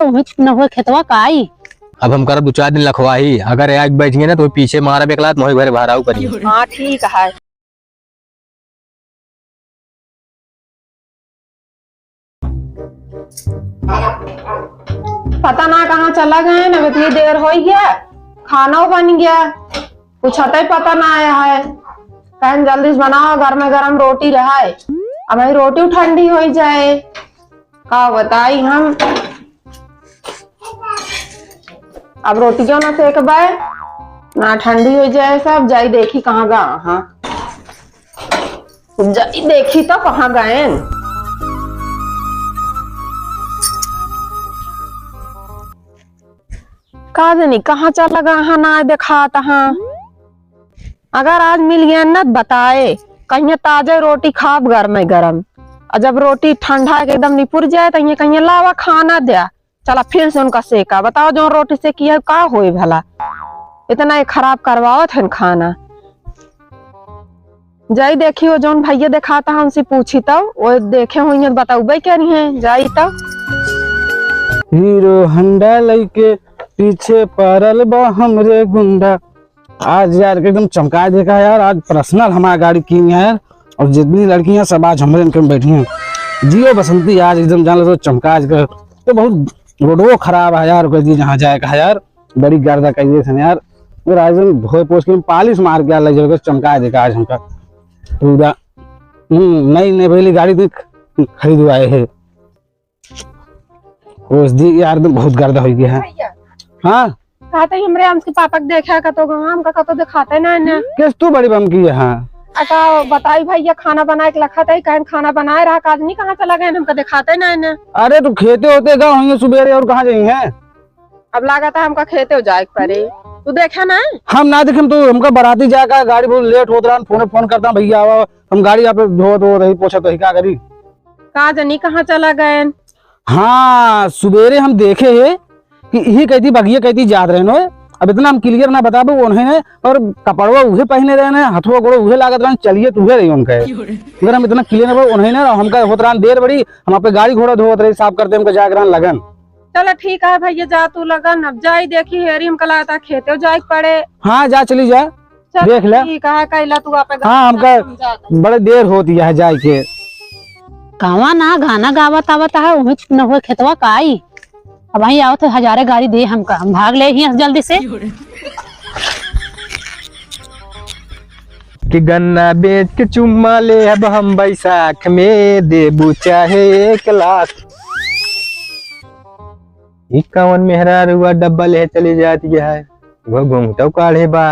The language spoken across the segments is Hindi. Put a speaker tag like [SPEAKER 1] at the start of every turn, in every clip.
[SPEAKER 1] वही न हो खेतवा का आई।
[SPEAKER 2] अब हम करब 2-4 दिन लखवाही, अगर आग बैठ गए ना तो पीछे मारा बेकलात मोहि घरे बाहर आऊ करी।
[SPEAKER 3] हाँ ठीक है। पता ना कहाँ चला गए ना, इतनी देर हो गया, खाना बन गया, कुछ अतः पता ना आया है। कहीं जल्दी से बनाओ, गर्म गरम रोटी रहे, अब भाई रोटी ठंडी हो जाए, का बताई हम। अब रोटी क्यों ना सेक बाय ना, ठंडी हो जाए सब। जाई देखी कहाँ गा, हाँ जाई देखी तो कहाँ गए। का जानी कहाँ चला गया, हाँ ना देखा तहाँ। अगर आज मिल गया न बताए, कहीं ताजे रोटी खाब गरम गरम, और जब रोटी ठंडा के एकदम निपुर जाए तो कहीं लावा खाना दिया, चला फिर से उनका सेका। बताओ जो रोटी से किया का होए भला, इतना खराब करवावत है खाना। जाई देखियो जोन भैया दिखाता है उनसे पूछी तो वो देखे हुई बताऊबे क्या नहीं है। जाई तो
[SPEAKER 4] हीरो हंडा लइके पीछे पड़ल बा हमरे गुंडा। आज यार एकदम चमका देखा यार, आज पर्सनल हमारी गाड़ी की है यार, और जितनी लड़कियां सब आज हमारे इनके में बैठी हैं। जियो बसंती आज एकदम जान लो चमका कर, तो बहुत रोडो खराब है यार, कह दी जहाँ जाए कहा यार, बड़ी गर्दा कहिए थे यार। और आज धोए पोछ के पालिश मार के लग जाएगा, चमका देखा आज हमका पूरा। नई नई पहली गाड़ी तो खरीदवाए है, रोज दी यार बहुत गर्दा हो गया है। हाँ
[SPEAKER 3] कहते हमरे हम के पापा के देखा का तो हम का तो दिखाते ना ना
[SPEAKER 4] किस तू बड़ी बम की है। हाँ
[SPEAKER 3] अका बताई भैया खाना बनाए के लखा था, कहन खाना बनाए रहा, आदमी कहाँ चला गए हमका दिखाते ना ना।
[SPEAKER 4] अरे तू खेते होते गाँव होंगे सुबेरे, और कहाँ जाएंगे हैं?
[SPEAKER 3] अब लगा था हमका खेते हो जाए पड़े, तू देखा ना।
[SPEAKER 4] हम ना देखे तो हमका बराती जाएगा, गाड़ी बहुत लेट होता रहा, फोन करता भैया आवा, हम गाड़ी यहाँ पे धो रही पोछा तो क्या करी।
[SPEAKER 3] कहा जानी कहाँ चला गए।
[SPEAKER 4] हाँ सुबेरे हम देखे है कि यही कहती बगिया कहती याद रहे नो। अब इतना हम क्लियर ना बताबो उन्हें, और कपड़वा उहे पहने रहे, हथवा गोड़ो उहे लागत रहे, चलिए तुहे रही उनके। अगर हम इतना क्लियर ना उन्हें ना, हमका होत रहा देर बड़ी, हम अपने गाड़ी घोड़ा धोत रही, साफ करते हमका जाग रहा लगन।
[SPEAKER 3] चलो ठीक है भैया जा तू लगन, अब जाई देखी हेरी हमका लगता खेते हो जाए पड़े।
[SPEAKER 4] हाँ जा चली जा देख ले।
[SPEAKER 3] ठीक है कहला तू आप।
[SPEAKER 4] हाँ हमका बड़े देर होती है जाए के।
[SPEAKER 1] गावा ना गाना गावत आवत है वही न हो खेतवा का आई। अब वही आओ तो हजारे गाड़ी दे हमका, हम भाग ले ही जल्दी से।
[SPEAKER 2] कि गन्ना बेच के चुम्मा ले अब हम बैसाख में, देबू चाहे 1 लाख। इक्यावन मेहरार हुआ डब्बा ले चली जाती है, वो घूमता काढ़े बा।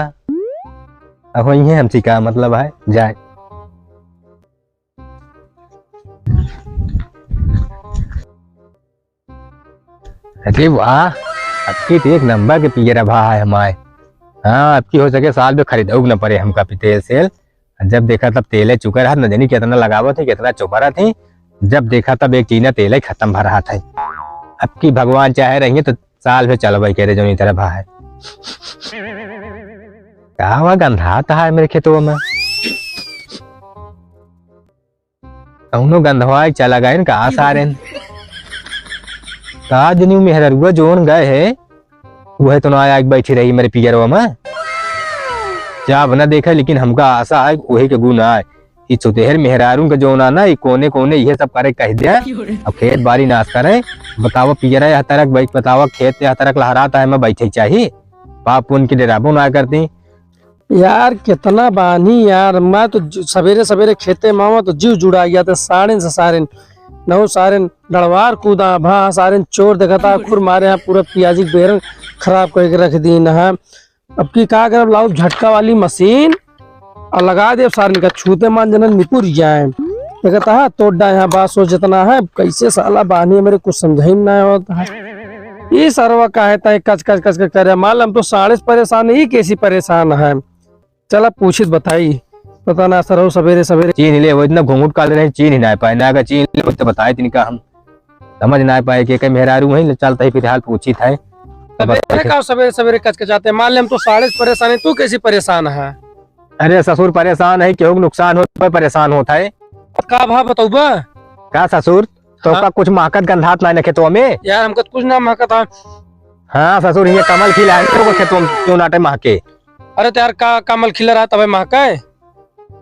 [SPEAKER 2] अब वही है हमसे का मतलब है जाए। अरे वाह, आपकी तो एक नंबर के पियर भा है हमारे। हाँ आपकी हो सके साल में खरीदो न पड़े हमका तेल सेल। जब देखा तब तेल चुका रहा, न जानी कितना लगावो थे कितना चुका रहा थी। जब देखा तब एक चीना तेल खत्म भर रहा था। अब की भगवान चाहे रही तो साल में चलो भाई कह रहे जो नहीं तरह भा है। क्या हुआ गंधाता है मेरे खेतों में, कौनो गंधवा चला गए कहा सारे का जनी मेहरुआ जोन गए है, वह तो ना आग बैठी रही मेरे पियरवा में। क्या बना देखा, लेकिन हमका आशा है वही के गुण आए। ये चौतेहर मेहरारू का जोन आना कोने कोने ये सब करे कह दिया। अब खेत बाड़ी नाश करे, बताओ पियरा यहाँ तरक बैठ, बताओ खेत यहाँ तरक लहराता है मैं बैठे चाहिए, पाप उनकी डेराबो ना करती।
[SPEAKER 5] यार कितना बानी यार, मैं तो सवेरे सवेरे खेते मावा तो जीव जुड़ा गया था। सारे से सारे नौ सारे लड़वार कूदा भा, सारे चोर देखा था खुर मारे हैं, पूरा प्याजी बेरंग खराब करके रख दी ना। अब की क्या कर लाओ झटका वाली मशीन और लगा दे, सारे का छूते मान जना निपुर जाए। कहता है तोड़ा यहाँ बात सोच जितना है, कैसे साला बानी मेरे कुछ समझ ना होता है। ये सरवा का है कच कच कच कच करे, मालूम तो साढ़े परेशान ही कैसी परेशान है। चला पूछित बताई, पता ना सर सवेरे सवेरे
[SPEAKER 2] चीन ले वो इतना घूंघट काट रहे चीन ही ना पाए ना, अगर चीन ले तो बताए तिनका हम समझ ना पाए कि मेहरारू वही चलता ही फिलहाल पूछी था।
[SPEAKER 5] सवेरे सवेरे कचकचाते, मालूम तो साढ़े परेशान है, तू कैसी परेशान है।
[SPEAKER 2] अरे ससुर परेशान है, क्यों नुकसान हो परेशान होता है।
[SPEAKER 5] का भाव बताऊ
[SPEAKER 2] का ससुर तो का कुछ महकत गंधात ना खेतों में।
[SPEAKER 5] यार हमको तो कुछ ना महका था।
[SPEAKER 2] हाँ ससुर ये कमल खिला है खेतों में क्यों नाटे महके।
[SPEAKER 5] अरे तो यार का कमल खिला रहा तब महका है।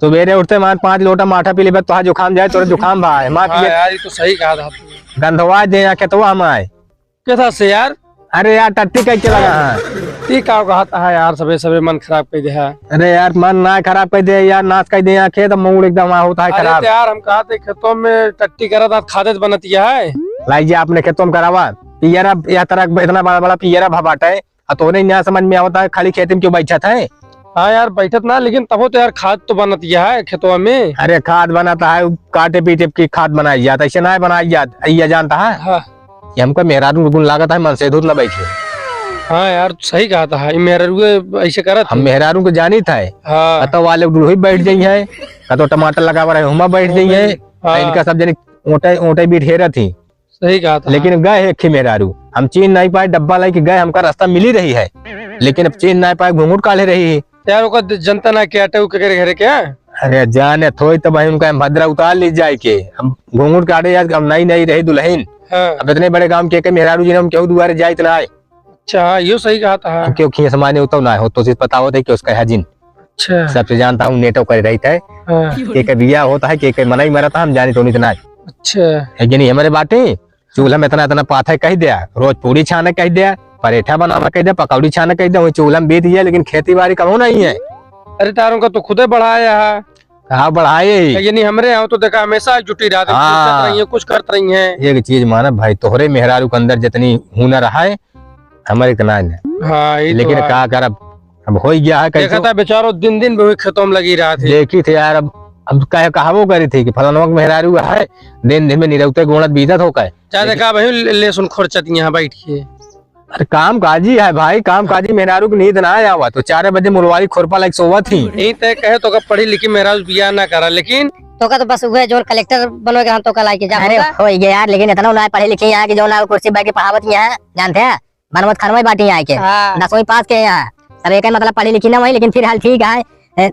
[SPEAKER 2] सुबेरे उठते मान 5 लोटा माठा पी ले तो जुकाम जाए तोरे जुकाम भाई माँ
[SPEAKER 5] हाँ यार ये तो सही कहा था तू।
[SPEAKER 2] गंधवा दे यहाँ खेतवा हम आए।
[SPEAKER 5] कैसा से यार।
[SPEAKER 2] अरे यार टट्टी कैसे लगा है।
[SPEAKER 5] ठीक कहा था यार सबे सबे मन खराब कर दिया।
[SPEAKER 2] अरे यार मन ना खराब कर दे यार नाश कर दे यहाँ खेत मूड एकदम होता है
[SPEAKER 5] अरे
[SPEAKER 2] खराब।
[SPEAKER 5] तो यार हम कहा थे खेतों में टट्टी करा था खादत बनती है।
[SPEAKER 2] लाइए आपने खेतों में करावा पियरा यह तरह इतना बड़ा बड़ा पियरा भबाटा है और तोरे यहाँ समझ में आता है खाली खेती में क्यों बैठा था।
[SPEAKER 5] हाँ यार बैठत ना लेकिन तब तो यार खाद तो बनती है खेतों में।
[SPEAKER 2] अरे खाद बनाता है काटे पीटे की खाद बनाई जाता ऐसे ना बनाई जाता ये जानता है।
[SPEAKER 5] हाँ
[SPEAKER 2] ये हमको मेहरारू गुण लागत है मन से दूध न बैठे।
[SPEAKER 5] हाँ यार सही कहा था मेरे ऐसे करत
[SPEAKER 2] हम मेहरारू को जानी था
[SPEAKER 5] हाँ
[SPEAKER 2] कतो वाले दूध बैठ जाई है कतो टमाटर लगा रहे हुआ बैठ जाई है।
[SPEAKER 5] हाँ।
[SPEAKER 2] इनका सब जनी ऊँटे ऊँटे भी ढेरा थी
[SPEAKER 5] सही कहा था।
[SPEAKER 2] लेकिन गए एक मेहरारू हम चीन नहीं पाए डब्बा लाई के गए हमका रास्ता मिली रही है लेकिन अब चीन नहीं पाए घूंघट काले रही है।
[SPEAKER 5] यार वो जनता ना क्या के घरे क्या।
[SPEAKER 2] अरे जाने थोड़ी तो भाई उनका भद्रा उतार ली जाए के हम घूंघट काटे यार अब नई नई रही दुल्हन।
[SPEAKER 5] हाँ।
[SPEAKER 2] अब इतने बड़े काम के मेहरारू जी ने हम क्यों दुआरे जाए इतना आए।
[SPEAKER 5] अच्छा हाँ ये सही कहा था।
[SPEAKER 2] क्यों खी समाज उतो ना हो तो पता होता है कि उसका है जिन
[SPEAKER 5] अच्छा
[SPEAKER 2] सबसे जानता हूँ नेटो कर रही था
[SPEAKER 5] हाँ।
[SPEAKER 2] के बिया होता है के मना ही मरा था हम जाने तो इतना
[SPEAKER 5] अच्छा
[SPEAKER 2] है कि नहीं हमारे बाटे चूल्हा में इतना इतना पाथा कह दिया रोज पूरी छाने कह दिया परेठा बनाना कह दिया पकौड़ी छाने कह दिया वही चूल्हा में बीत दिया लेकिन खेती बाड़ी कम नहीं है।
[SPEAKER 5] अरे तारों का तो खुद ही बढ़ाया है।
[SPEAKER 2] कहा बढ़ाए
[SPEAKER 5] यानी हमरे यहाँ तो देखा हमेशा जुटी रहती
[SPEAKER 2] हाँ।
[SPEAKER 5] रही है कुछ करत रही है।
[SPEAKER 2] एक चीज माना भाई तोहरे मेहरारू के अंदर जितनी हुनर है हमारे इतना नहीं।
[SPEAKER 5] हाँ ये
[SPEAKER 2] लेकिन
[SPEAKER 5] तो
[SPEAKER 2] क्या कर अब हो गया है
[SPEAKER 5] देखा था बेचारो दिन दिन भी खेतों में लगी रहा थे।
[SPEAKER 2] देखी थे यार अब कह कहावो करी थी कि फलाना मेहरारू है दिन दिन में निरवते गुणत बीतत हो कहे
[SPEAKER 5] चाहे देखा भाई ले सुन खोरचत यहाँ बैठ के।
[SPEAKER 2] अरे काम काजी है भाई काम काजी मेहरारू की नींद ना आया हुआ तो 4 बजे मुरवारी खोरपा लाइक सोवा थी।
[SPEAKER 5] यही तय कहे तो पढ़ी लिखी मेरा बिया ना करा लेकिन
[SPEAKER 6] तो का तो बस हुए जो कलेक्टर बनोगे हम तो का लाइक जा। अरे हो गया यार लेकिन इतना ना पढ़े लिखे यहाँ की जो ना कुर्सी बैठ के पढ़ावत यहाँ जानते हैं बनवत खानवा बाटी यहाँ के 10वीं पास के यहाँ सब एक मतलब पढ़ी लिखी ना वही लेकिन फिर हाल ठीक है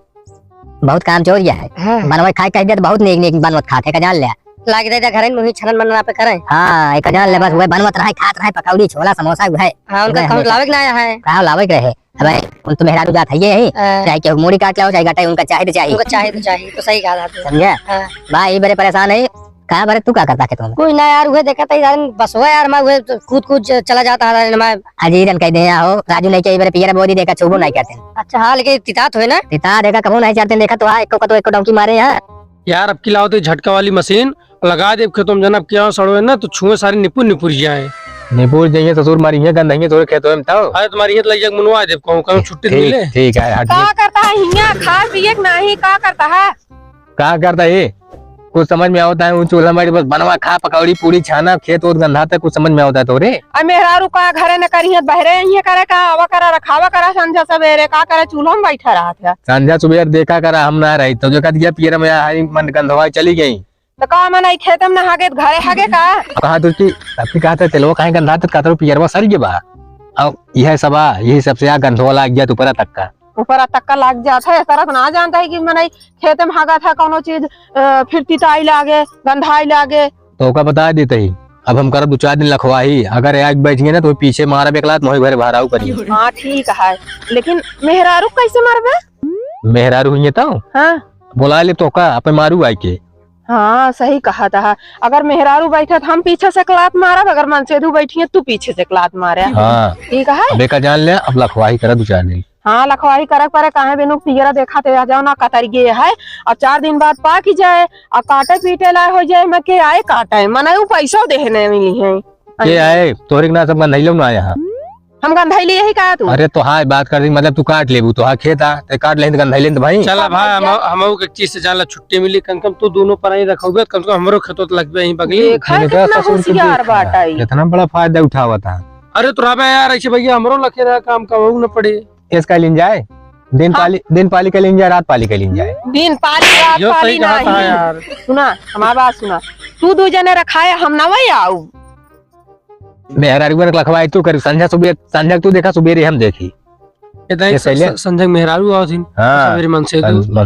[SPEAKER 6] बहुत काम चोर गया है बनवत खाए कह दिया तो बहुत नेक बनवत खाते का जान लिया लाग दे घर में मुही छनन बनना पे करे। हाँ एक जान ले बस वह बनवत रहे खात रहे पकौड़ी छोला समोसा है। हाँ उनका काम लावे ना आया है कहां लावे के रहे अबे उन तो मेहरारू जात है ये चाहे के मूड़ी काट लाओ चाहे गटाई उनका चाहे तो चाहिए तो सही कहा समझे भाई बड़े परेशान है कहां बड़े तू क्या करता है तुम कोई ना यार वो देखा था यार बस वो यार मैं कूद कूद चला जाता है मैं अजीरन कह दे हो राजू नहीं चाहिए बड़े पियर बोदी देखा चुबो नहीं करते। अच्छा हाँ लेकिन तितात हुए ना तिता देखा कबो नहीं चाहते देखा तो हाँ एक डोंकी मारे यहाँ
[SPEAKER 5] यार अब की लाओ झटका वाली मशीन लगा दे खेतों में जनब क्या सड़ो ना तो छुए सारे निपुर जाए
[SPEAKER 2] निपुर जाइए ससुर मारी है गंधाइए तोरे खेतों में बताओ।
[SPEAKER 5] अरे तुम्हारी ये लग मुनवा दे कहूं छुट्टी मिले।
[SPEAKER 2] ठीक है हट
[SPEAKER 3] का करता है हिया खा पिए नहीं का करता है
[SPEAKER 2] क्या करता है कुछ समझ में आता है चूल्हा मारी बस बनवा खा पकौड़ी पूरी छाना खेत और गंधाता कुछ समझ में आता है तोरे।
[SPEAKER 3] अब मेहरारू का घरे न करिए बहरे ये करे का आवा करा रखावा करा संझा सवेरे का करे चूल्हा में बैठा रहा था
[SPEAKER 2] संध्या सुबह देखा करा हम ना रही तो जो कह दिया पियर में हरी मन गंधवाई चली गई
[SPEAKER 3] तो का मन आई खेत में नहा के घरे हागे का
[SPEAKER 2] कहा तुझकी सबकी कहा था तेलो कहीं गंधात कहते पियरवा सर गया बा अब यह सबा यही सबसे यहाँ गंधवा लाग गया ऊपर तक का
[SPEAKER 3] ऊपर तक लाग जाता है तरह ना जानता है कि मन खेत में हागा था कोनो चीज फिर तिताई लागे गंधाई लागे
[SPEAKER 2] तो का बता देते ही अब हम कर 2-4 दिन लखवा ही अगर एक बैठ गए ना तो पीछे मारा बेकलात मोहि भरे भाराऊ करिए।
[SPEAKER 3] हाँ ठीक है लेकिन मेहरारू कैसे मारबे
[SPEAKER 2] मेहरारू हुई तो
[SPEAKER 3] हाँ
[SPEAKER 2] बोला ले तो का अपन मारू आई के।
[SPEAKER 3] हाँ सही कहा था अगर मेहरारू बैठे तो हम पीछे से कलात मारब अगर मनसेधु बैठी है तू पीछे से कलात मारे।
[SPEAKER 2] हाँ
[SPEAKER 3] ठीक है
[SPEAKER 2] बेका जान ले अब लखवाही करा 2-4 दिन।
[SPEAKER 3] हाँ लखवाही करे परे कहे बिनु पियरा देखा ते आ जाओ ना कतर गे है और 4 दिन बाद पाक ही जाए और काटे पीटे ला हो जाए मैं के आए काटे मने उ पैसा देने मिली है
[SPEAKER 2] के आए तोरे के ना सब नहीं लो ना यहाँ
[SPEAKER 3] हम गंधाइली यही कहा तू।
[SPEAKER 2] अरे तो हाँ बात कर दी मतलब तू काट लेबू तो हाँ खेत आ ते काट ले गंधाई ले भाई
[SPEAKER 5] चला भाई हम एक चीज से जानला छुट्टी मिली कम कम तू दोनों पर ही रखोगे कम से कम हमरो खेतों तो लगबे यहीं बगली।
[SPEAKER 3] देखा कितना होशियार बाटा है
[SPEAKER 2] कितना बड़ा फायदा उठावा था।
[SPEAKER 5] अरे तो राबे यार ऐसे भैया हमरो लखे रहा काम का न पड़े
[SPEAKER 2] इसका लिन जाए दिन पाली का लिन जाए रात पाली का लिन जाए
[SPEAKER 3] दिन पाली रात
[SPEAKER 5] यो
[SPEAKER 3] पाली
[SPEAKER 5] सही कहा था यार।
[SPEAKER 3] सुना हमारी बात सुना तू 2 जने रखाए हम ना वही आऊ
[SPEAKER 2] मेहरारू लखवाई तू कर संध्या तू देखा सुबेरे हम देखी ये सही है।
[SPEAKER 5] संजय मेहरारू आओ थीन
[SPEAKER 2] हाँ
[SPEAKER 5] मेरे मन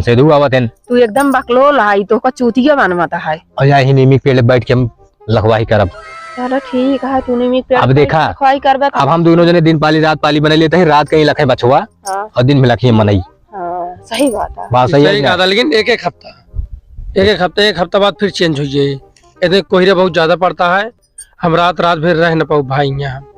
[SPEAKER 5] से
[SPEAKER 2] दू आवत हैं
[SPEAKER 3] तू एकदम बकलो लाई तो का चूतिया बनवाता है
[SPEAKER 2] और यहाँ ही नीमी पेड़ बैठ के हम लखवाही करब।
[SPEAKER 3] चलो ठीक है, तूने भी पेड़
[SPEAKER 2] अब देखा,
[SPEAKER 3] खवाई करबे
[SPEAKER 2] अब हम दोनों जने दिन पाली रात पाली बना लेते हैं, रात कहीं लखे बछुआ
[SPEAKER 3] हाँ।
[SPEAKER 2] और दिन में लखी मनई।
[SPEAKER 3] हाँ, सही बात है।
[SPEAKER 2] बात सही
[SPEAKER 5] सही
[SPEAKER 2] है
[SPEAKER 5] कहा
[SPEAKER 2] ना?
[SPEAKER 5] था, लेकिन एक हफ्ता बाद फिर चेंज हो जाए। इतने कोहरा बहुत ज्यादा पड़ता है, हम रात भर रह न पाऊ भाई यहाँ।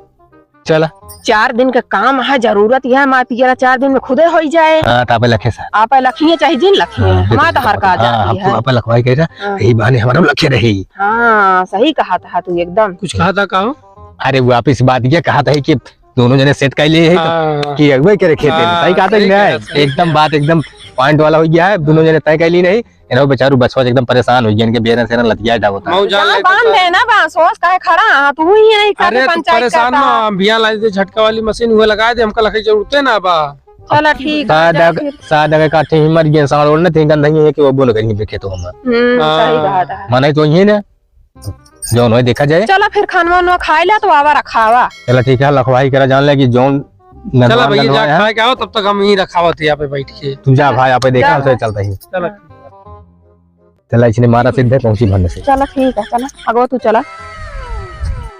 [SPEAKER 2] चला
[SPEAKER 3] 4 दिन के काम है, जरूरत है माँ पियरा 4 दिन में खुदे हो ही जाए।
[SPEAKER 2] हाँ तापे लखे सा
[SPEAKER 3] आप लखिए चाहे जिन लखिए, हमारा तो हर का जाती है।
[SPEAKER 2] आप लखवाई कह रहा
[SPEAKER 3] हाँ।
[SPEAKER 2] यही बहाने हमारा लखे रही।
[SPEAKER 3] हाँ सही कहा था तू एकदम।
[SPEAKER 5] कुछ कहा था कहो?
[SPEAKER 2] अरे वापिस बात ये कहा था कि दोनों जने सेट कर लिए है
[SPEAKER 5] हाँ।
[SPEAKER 2] कि अगुवाई करे खेते में।
[SPEAKER 5] हाँ,
[SPEAKER 2] सही कहा था कि
[SPEAKER 5] सही कहा,
[SPEAKER 2] नहीं?
[SPEAKER 5] सही
[SPEAKER 2] एकदम
[SPEAKER 5] कहा।
[SPEAKER 2] बात एकदम पॉइंट वाला हो गया है। दोनों जने तय कर ली नहीं, इन्हों बेचारू बचवा एकदम परेशान हो गया, इनके बेरन से लतिया जा होता है।
[SPEAKER 5] मऊ जान
[SPEAKER 3] जहाँ
[SPEAKER 5] ले
[SPEAKER 3] बांध देना बा सोच काहे खड़ा हाँ, तू ही नहीं
[SPEAKER 5] अरे
[SPEAKER 3] करते
[SPEAKER 5] तू
[SPEAKER 3] पंचायत
[SPEAKER 5] परेशान
[SPEAKER 3] करता।
[SPEAKER 5] ना, बिया ला दे, झटका वाली मशीन हुए लगा दे, हमका लखे जरूरत है ना बा।
[SPEAKER 3] चलो ठीक है जा फिर।
[SPEAKER 2] साथ अगर काटे ही मर गए साड़ ओढ़ने थे गंदगी है कि वो बोल करेंगे खेतों में
[SPEAKER 3] सही कहा था।
[SPEAKER 2] माने तो ये ना जौन हो देखा जाए।
[SPEAKER 3] चलो फिर खानवा वानवा खाए ला तो आवा रखावा।
[SPEAKER 2] चलो ठीक है, लखवाही करा जान ले कि जौन
[SPEAKER 5] चला भैया जा खा के आओ, तब तक हम यहीं रखावत यहाँ पे बैठ के।
[SPEAKER 2] तू जा भाई, आप देखा
[SPEAKER 3] जा
[SPEAKER 2] हमसे चलता ही।
[SPEAKER 5] चला
[SPEAKER 2] चला इसने मारा सीधे पहुंची भरने से।
[SPEAKER 3] चलो ठीक है, चलो अगो तू चला।